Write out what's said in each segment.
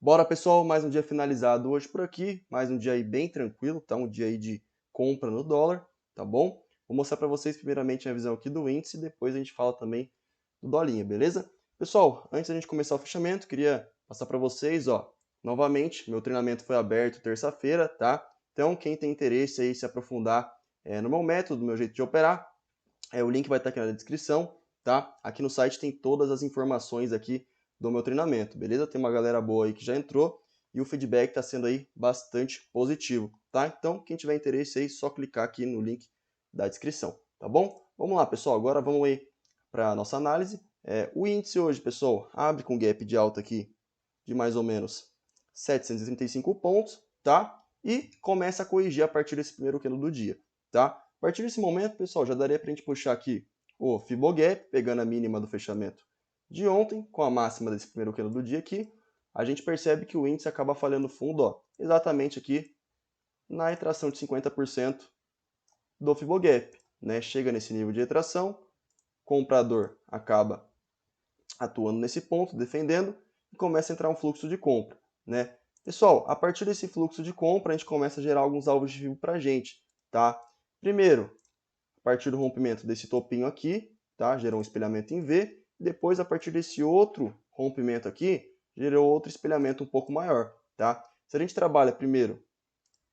Bora, pessoal, mais um dia finalizado hoje por aqui, mais um dia aí bem tranquilo, tá? Um dia aí de compra no dólar, tá bom? Vou mostrar para vocês primeiramente a visão aqui do índice, depois a gente fala também do dolinha, beleza? Pessoal, antes da gente começar o fechamento, queria passar para vocês, ó, novamente, meu treinamento foi aberto terça-feira, tá? Então, quem tem interesse aí se aprofundar no meu método, no meu jeito de operar, o link vai estar aqui na descrição, tá? Aqui no site tem todas as informações aqui do meu treinamento, beleza? Tem uma galera boa aí que já entrou e o feedback está sendo aí bastante positivo, tá? Então, quem tiver interesse aí, só clicar aqui no link da descrição, tá bom? Vamos lá, pessoal, agora vamos aí para a nossa análise. O índice hoje, pessoal, abre com gap de alta aqui de mais ou menos 735 pontos, tá? E começa a corrigir a partir desse primeiro candle do dia, tá? A partir desse momento, pessoal, já daria para a gente puxar aqui o Fibogap, pegando a mínima do fechamento de ontem, com a máxima desse primeiro candle do dia aqui, a gente percebe que o índice acaba falhando fundo, ó, exatamente aqui na retração de 50% do Fibogap, né? Chega nesse nível de retração, comprador acaba atuando nesse ponto, defendendo, e começa a entrar um fluxo de compra, né? Pessoal, a partir desse fluxo de compra, a gente começa a gerar alguns alvos de FIBO para a gente, tá? Primeiro, a partir do rompimento desse topinho aqui, tá? Gerou um espelhamento em V. Depois, a partir desse outro rompimento aqui, gerou outro espelhamento um pouco maior, tá? Se a gente trabalha primeiro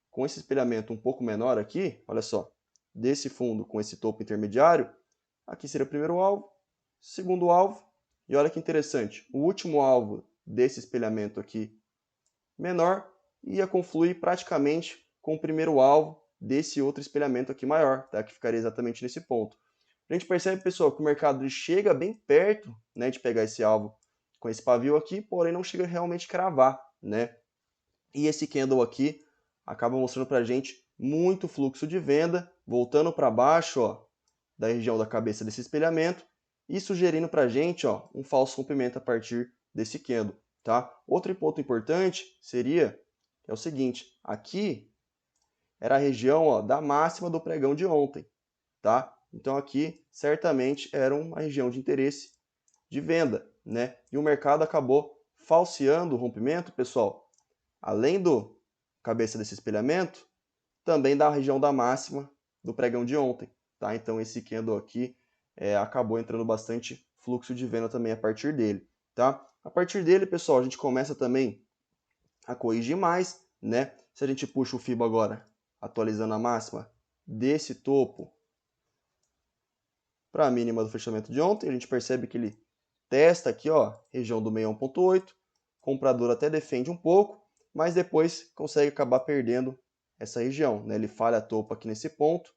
com esse espelhamento um pouco menor aqui, olha só, desse fundo com esse topo intermediário, aqui seria o primeiro alvo, segundo alvo, e olha que interessante, o último alvo desse espelhamento aqui menor ia confluir praticamente com o primeiro alvo desse outro espelhamento aqui maior, tá? Que ficaria exatamente nesse ponto. A gente percebe, pessoal, que o mercado chega bem perto, né, de pegar esse alvo com esse pavio aqui, porém não chega realmente a cravar, né? E esse candle aqui acaba mostrando para a gente muito fluxo de venda, voltando para baixo, ó, da região da cabeça desse espelhamento e sugerindo para a gente, ó, um falso rompimento a partir desse candle, tá? Outro ponto importante seria é o seguinte, aqui era a região, ó, da máxima do pregão de ontem, tá? Então aqui certamente era uma região de interesse de venda, né? E o mercado acabou falseando o rompimento, pessoal, além do cabeça desse espelhamento, também da região da máxima do pregão de ontem, tá? Então esse candle aqui acabou entrando bastante fluxo de venda também a partir dele, tá? A partir dele, pessoal, a gente começa também a corrigir mais, né? Se a gente puxa o FIBO agora, atualizando a máxima desse topo para a mínima do fechamento de ontem, a gente percebe que ele testa aqui, ó, região do 61.8, comprador até defende um pouco, mas depois consegue acabar perdendo essa região, né? Ele falha a topo aqui nesse ponto,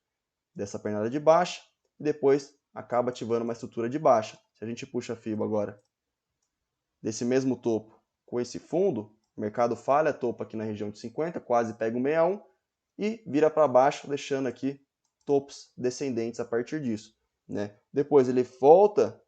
dessa pernada de baixa, e depois acaba ativando uma estrutura de baixa. Se a gente puxa a FIBO agora desse mesmo topo com esse fundo, o mercado falha a topo aqui na região de 50, quase pega o 61 e vira para baixo, deixando aqui topos descendentes a partir disso, né? Depois ele volta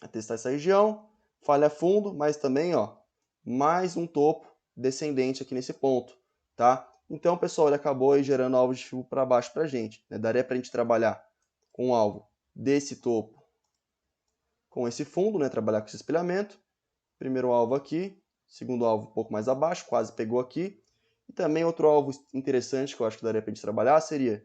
a testar essa região, falha fundo, mas também, ó, mais um topo descendente aqui nesse ponto, tá? Então, pessoal, ele acabou aí gerando alvos de FIBO para baixo para a gente, né? Daria para a gente trabalhar com um alvo desse topo com esse fundo, né? Trabalhar com esse espelhamento. Primeiro alvo aqui, segundo alvo um pouco mais abaixo, quase pegou aqui. E também outro alvo interessante que eu acho que daria para a gente trabalhar seria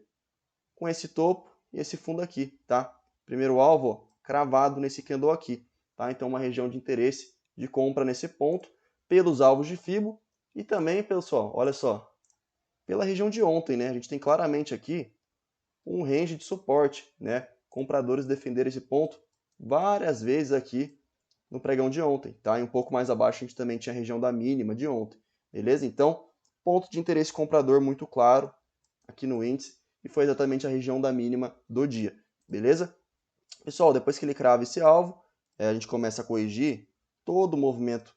com esse topo e esse fundo aqui, tá? Primeiro alvo, ó, cravado nesse candle aqui, tá? Então uma região de interesse de compra nesse ponto, pelos alvos de FIBO e também, pessoal, olha só, pela região de ontem, né? A gente tem claramente aqui um range de suporte, né? Compradores defenderam esse ponto várias vezes aqui no pregão de ontem, tá? E um pouco mais abaixo a gente também tinha a região da mínima de ontem, beleza? Então, ponto de interesse comprador muito claro aqui no índice e foi exatamente a região da mínima do dia, beleza? Pessoal, depois que ele crava esse alvo, a gente começa a corrigir todo o movimento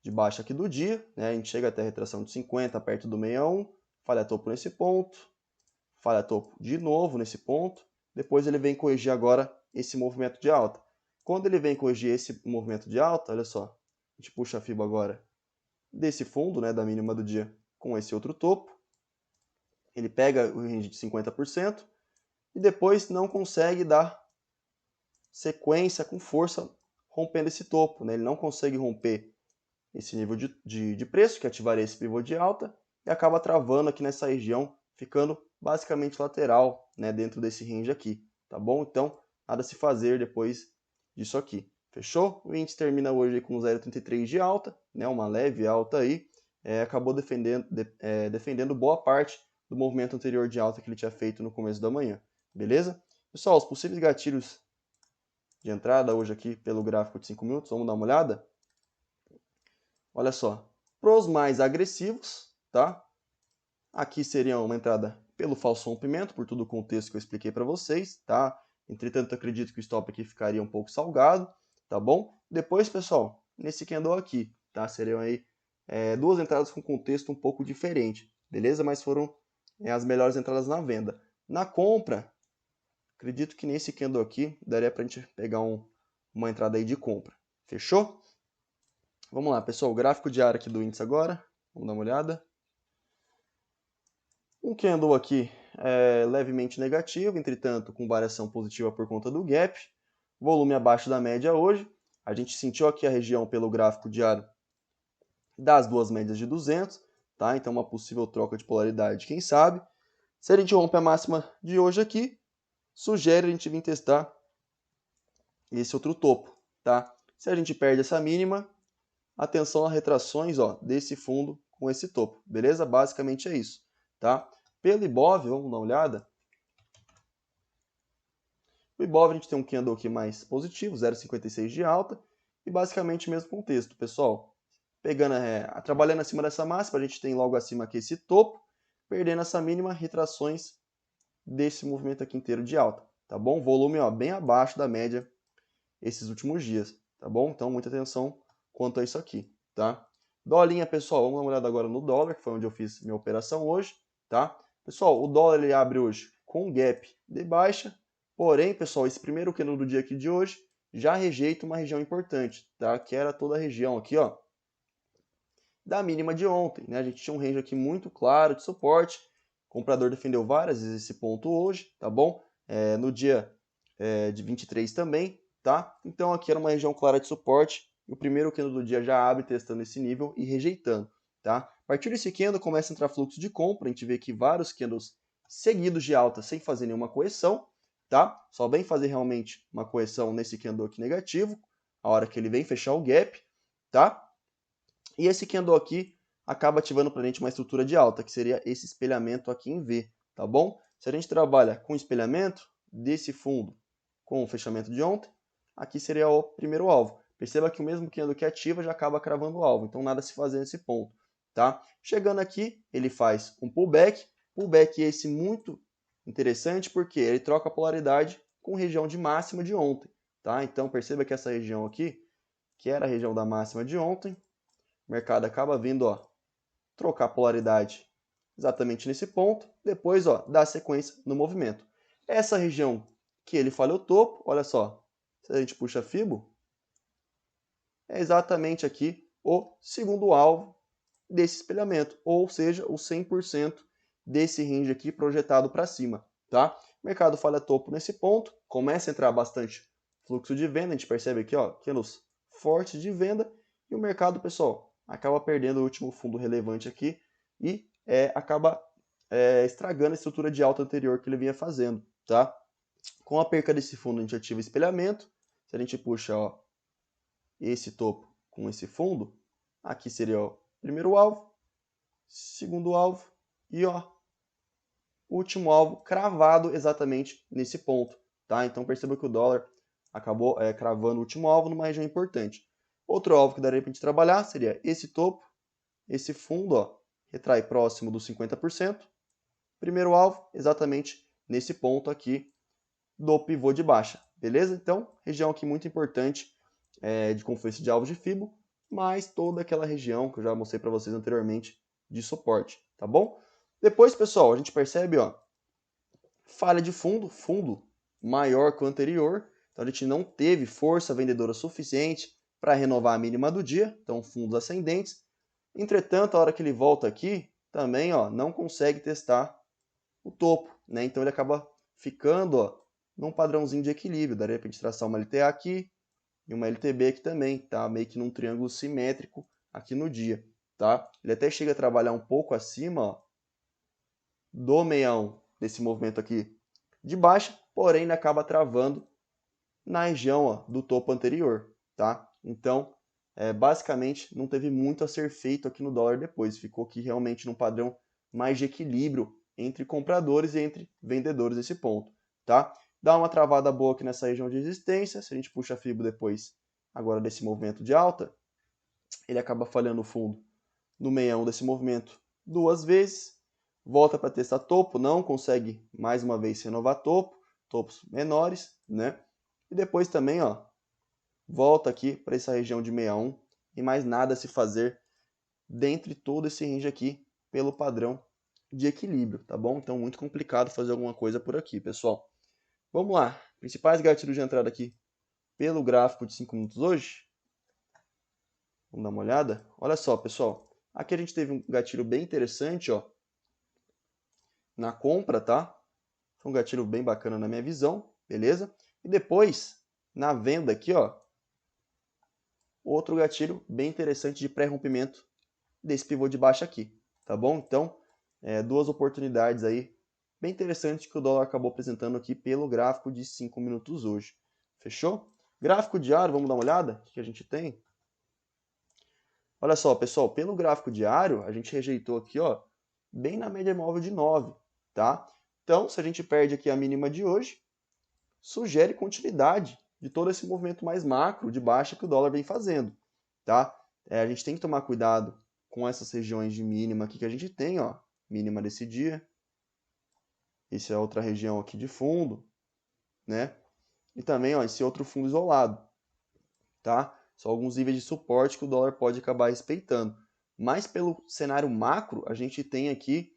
de baixa aqui do dia, né? A gente chega até a retração de 50, perto do 61, falha topo nesse ponto, falha topo de novo nesse ponto, depois ele vem corrigir agora esse movimento de alta. Quando ele vem corrigir esse movimento de alta, olha só, a gente puxa a FIBO agora desse fundo, né, da mínima do dia, com esse outro topo, ele pega o range de 50% e depois não consegue dar sequência com força rompendo esse topo, né? Ele não consegue romper esse nível de preço, que ativaria esse pivô de alta, e acaba travando aqui nessa região, ficando basicamente lateral, né, dentro desse range aqui, tá bom? Então, nada a se fazer depois disso aqui. Fechou? O índice termina hoje com 0,33 de alta, né, uma leve alta aí, acabou defendendo boa parte do movimento anterior de alta que ele tinha feito no começo da manhã, beleza? Pessoal, os possíveis gatilhos de entrada hoje aqui pelo gráfico de 5 minutos, vamos dar uma olhada? Olha só, para os mais agressivos, tá? Aqui seria uma entrada pelo falso rompimento, por todo o contexto que eu expliquei para vocês, tá? Entretanto, acredito que o stop aqui ficaria um pouco salgado, tá bom? Depois, pessoal, nesse candle aqui, tá? Seriam aí duas entradas com contexto um pouco diferente, beleza? Mas foram as melhores entradas na venda. Na compra, acredito que nesse candle aqui daria para a gente pegar uma entrada aí de compra, fechou? Vamos lá, pessoal, o gráfico diário aqui do índice agora, vamos dar uma olhada. Um candle aqui levemente negativo, entretanto com variação positiva por conta do gap. Volume abaixo da média hoje. A gente sentiu aqui a região pelo gráfico diário das duas médias de 200, tá? Então uma possível troca de polaridade, quem sabe. Se a gente rompe a máxima de hoje aqui, sugere a gente vir testar esse outro topo, tá? Se a gente perde essa mínima, atenção a retrações, ó, desse fundo com esse topo, beleza? Basicamente é isso, tá? Pelo Ibov, vamos dar uma olhada. O Ibov a gente tem um candle aqui mais positivo, 0,56 de alta, e basicamente o mesmo contexto, pessoal. Pegando, trabalhando acima dessa máxima, a gente tem logo acima aqui esse topo, perdendo essa mínima, retrações desse movimento aqui inteiro de alta, tá bom? Volume, ó, bem abaixo da média esses últimos dias, tá bom? Então, muita atenção quanto a isso aqui, tá? Dolinha, pessoal, vamos dar uma olhada agora no dólar, que foi onde eu fiz minha operação hoje, tá? Pessoal, o dólar ele abre hoje com gap de baixa, porém, pessoal, esse primeiro candle do dia aqui de hoje já rejeita uma região importante, tá? Que era toda a região aqui, ó, da mínima de ontem, né? A gente tinha um range aqui muito claro de suporte, o comprador defendeu várias vezes esse ponto hoje, tá bom? No dia de 23 também, tá? Então aqui era uma região clara de suporte, e o primeiro candle do dia já abre testando esse nível e rejeitando, tá? A partir desse candle começa a entrar fluxo de compra, a gente vê aqui vários candles seguidos de alta sem fazer nenhuma correção, tá? Só vem fazer realmente uma correção nesse candle aqui negativo, a hora que ele vem fechar o gap, tá? E esse candle aqui acaba ativando para a gente uma estrutura de alta, que seria esse espelhamento aqui em V, tá bom? Se a gente trabalha com espelhamento desse fundo com o fechamento de ontem, aqui seria o primeiro alvo. Perceba que o mesmo candle que ativa já acaba cravando o alvo, então nada a se fazer nesse ponto, tá? Chegando aqui, ele faz um pullback esse muito interessante porque ele troca a polaridade com a região de máxima de ontem, tá? Então perceba que essa região aqui, que era a região da máxima de ontem, o mercado acaba vindo, ó, trocar polaridade exatamente nesse ponto, depois, ó, dá sequência no movimento. Essa região que ele falhou o topo, olha só, se a gente puxa a Fibo, é exatamente aqui o segundo alvo desse espelhamento, ou seja, o 100% desse range aqui projetado para cima, tá? O mercado falha topo nesse ponto, começa a entrar bastante fluxo de venda, a gente percebe aqui, ó, quilos fortes de venda, e o mercado, pessoal, acaba perdendo o último fundo relevante aqui e acaba estragando a estrutura de alta anterior que ele vinha fazendo, tá? Com a perca desse fundo, a gente ativa espelhamento. Se a gente puxa, ó, esse topo com esse fundo, aqui seria o primeiro alvo, segundo alvo e, ó, último alvo cravado exatamente nesse ponto, tá? Então perceba que o dólar acabou cravando o último alvo numa região importante. Outro alvo que daria para a gente trabalhar seria esse topo, esse fundo, ó, retrai próximo dos 50%. Primeiro alvo, exatamente nesse ponto aqui do pivô de baixa, beleza? Então, região aqui muito importante de confluência de alvos de Fibo, mais toda aquela região que eu já mostrei para vocês anteriormente de suporte, tá bom? Depois, pessoal, a gente percebe, ó, falha de fundo maior que o anterior, então a gente não teve força vendedora suficiente para renovar a mínima do dia, então fundos ascendentes. Entretanto, a hora que ele volta aqui, também, ó, não consegue testar o topo, né? Então ele acaba ficando, ó, num padrãozinho de equilíbrio. Daria para a gente traçar uma LTA aqui e uma LTB aqui também, tá? Meio que num triângulo simétrico aqui no dia, tá? Ele até chega a trabalhar um pouco acima, ó, do 61, desse movimento aqui de baixa, porém ele acaba travando na região, ó, do topo anterior, tá? Então, basicamente, não teve muito a ser feito aqui no dólar depois. Ficou aqui realmente num padrão mais de equilíbrio entre compradores e entre vendedores nesse ponto, tá? Dá uma travada boa aqui nessa região de resistência. Se a gente puxa a FIBO depois, agora desse movimento de alta, ele acaba falhando o fundo no meião desse movimento duas vezes. Volta para testar topo, não consegue mais uma vez renovar topo, topos menores, né? E depois também, ó, volta aqui para essa região de 61 e mais nada a se fazer dentro de todo esse range aqui pelo padrão de equilíbrio, tá bom? Então muito complicado fazer alguma coisa por aqui, pessoal. Vamos lá, principais gatilhos de entrada aqui pelo gráfico de 5 minutos hoje. Vamos dar uma olhada? Olha só, pessoal, aqui a gente teve um gatilho bem interessante, ó, na compra, tá? Foi um gatilho bem bacana na minha visão, beleza? E depois, na venda aqui, ó, outro gatilho bem interessante de pré-rompimento desse pivô de baixa aqui, tá bom? Então, duas oportunidades aí bem interessantes que o dólar acabou apresentando aqui pelo gráfico de 5 minutos hoje. Fechou? Gráfico diário, vamos dar uma olhada? O que a gente tem? Olha só, pessoal, pelo gráfico diário, a gente rejeitou aqui, ó, bem na média móvel de 9, tá? Então, se a gente perde aqui a mínima de hoje, sugere continuidade de todo esse movimento mais macro de baixa que o dólar vem fazendo, tá? A gente tem que tomar cuidado com essas regiões de mínima aqui que a gente tem, ó, mínima desse dia. Essa é a outra região aqui de fundo, né? E também, ó, esse outro fundo isolado, tá? São alguns níveis de suporte que o dólar pode acabar respeitando. Mas pelo cenário macro, a gente tem aqui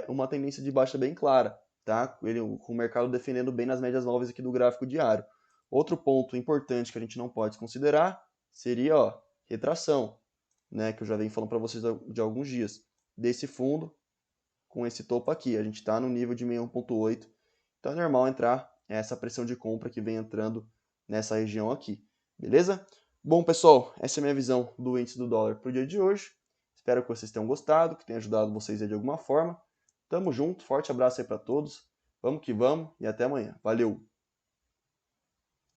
uma tendência de baixa bem clara, tá? Com o mercado defendendo bem nas médias móveis aqui do gráfico diário. Outro ponto importante que a gente não pode considerar seria, ó, retração, né? Que eu já venho falando para vocês de alguns dias. Desse fundo com esse topo aqui. A gente está no nível de 61,8. Então é normal entrar essa pressão de compra que vem entrando nessa região aqui. Beleza? Bom, pessoal, essa é a minha visão do índice do dólar para o dia de hoje. Espero que vocês tenham gostado, que tenha ajudado vocês aí de alguma forma. Tamo junto, forte abraço aí para todos. Vamos que vamos e até amanhã. Valeu!